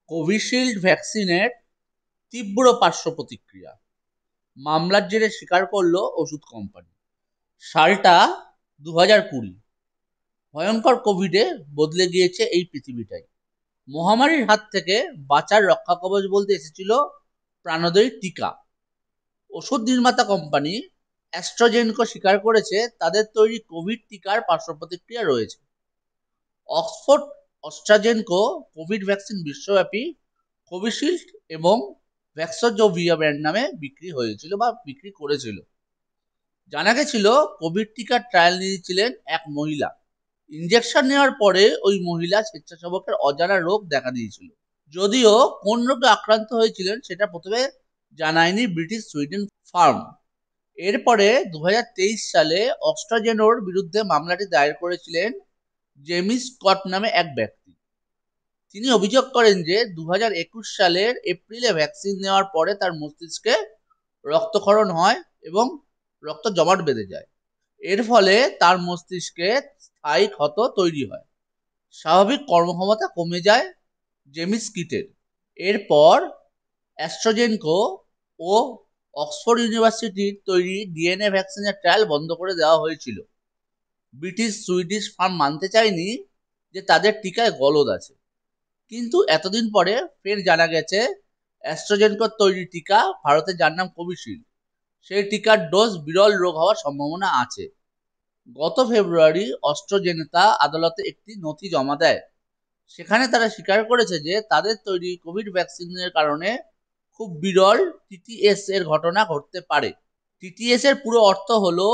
Covishield ভ্যাকসিনের তীব্র পার্শ্ব প্রতিক্রিয়া, মামলার জেরে স্বীকার করলো ওষুধ কোম্পানি। সালটা 2020। ভয়ঙ্কর কোভিডে বদলে গিয়েছে এই পৃথিবীটাই। মহামারীর হাত থেকে বাঁচার রক্ষা কবচ বলতে এসেছিল প্রাণদায়ী টিকা। ওষুধ নির্মাতা কোম্পানি অ্যাস্ট্রাজেনেকা স্বীকার করেছে তাদের তৈরি কোভিড টিকার পার্শ্ব প্রতিক্রিয়া রয়েছে। অক্সফোর্ড অস্ট্রাজেনকো কোভিড ভ্যাকসিন বিশ্বব্যাপী কোভিশিল্ড এবং ভ্যাক্সোজোভিয়া ব্র্যান্ড নামে বিক্রি হয়েছিল বা বিক্রি করেছিল। জানা গেছিল কোভিড টিকার ট্রায়াল নিয়েছিলেন এক মহিলা। ইঞ্জেকশন নেওয়ার পরে ওই মহিলা স্বেচ্ছাসেবকের অজানা রোগ দেখা দিয়েছিল। যদিও কোন রোগে আক্রান্ত হয়েছিলেন সেটা প্রথমে জানায়নি ব্রিটিশ সুইডেন ফার্ম। এরপরে 2023 সালে অস্ট্রাজেনোর বিরুদ্ধে মামলাটি দায়ের করেছিলেন জেমি স্কট নামে এক ব্যক্তি। তিনি অভিযোগ করেন যে 2021 সালের এপ্রিলে ভ্যাকসিন নেওয়ার পরে তার মস্তিষ্কে রক্তক্ষরণ হয় এবং রক্ত জমাট বেঁধে যায়। এর ফলে তার মস্তিষ্কে স্থায়ী ক্ষত তৈরি হয়, স্বাভাবিক কর্মক্ষমতা কমে যায় জেমি স্কিটের। এরপর অ্যাস্ট্রাজেনকো ও অক্সফোর্ড ইউনিভার্সিটির তৈরি ডিএনএ ভ্যাকসিনের ট্রায়াল বন্ধ করে দেওয়া হয়েছিল। ব্রিটিশ সুইডিশ ফার্ম মানতে চায়নি যে তাদের টিকায় গলদ আছে। কিন্তু এতদিন পরে ফের জানা গেছে অ্যাস্ট্রাজেনেকার তৈরি টিকা, ভারতে যার নাম কোভিশিল্ড, সেই টিকার ডোজ বিরল রোগ হওয়ার সম্ভাবনা আছে। গত ফেব্রুয়ারি অস্ট্রাজেনেকা আদালতে একটি নথি জমা দেয়। সেখানে তারা স্বীকার করেছে যে তাদের তৈরি কোভিড ভ্যাকসিনের কারণে খুব বিরল টিটিএস এর ঘটনা ঘটতে পারে। টিটিএস এর পুরো অর্থ হলো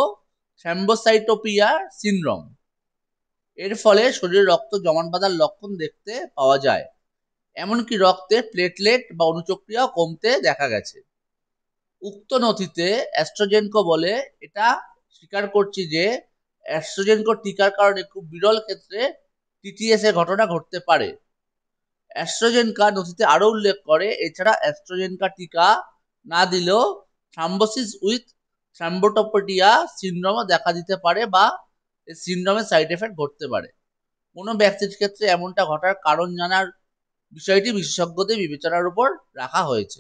থ্রম্বোসাইটোপিয়া সিনড্রোম। এর ফলে শরীরে রক্ত জমাট বাঁধার লক্ষণ দেখতে পাওয়া যায়, এমনকি রক্তে প্লেটলেট বা অনুচক্রিয়াও কমতে দেখা গেছে। উক্ত নথিতে অ্যাস্ট্রাজেনকো বলে, এটা স্বীকার করছি যে অ্যাস্ট্রাজেনকো টিকার কারণে খুব বিরল ক্ষেত্রে টিটিএস এর ঘটনা ঘটতে পারে। অ্যাস্ট্রাজেনকা নথিতে আরো উল্লেখ করে, এছাড়া অ্যাস্ট্রাজেনকা টিকা না দিলেও থ্রম্বোসিস উইথ থ্রম্বোটোপেডিয়া সিনড্রোমও দেখা দিতে পারে বা এই সিনড্রোমের সাইড এফেক্ট ঘটতে পারে। কোনো ব্যক্তির ক্ষেত্রে এমনটা ঘটার কারণ জানার বিষয়টি বিশেষজ্ঞদের বিবেচনার উপর রাখা হয়েছে।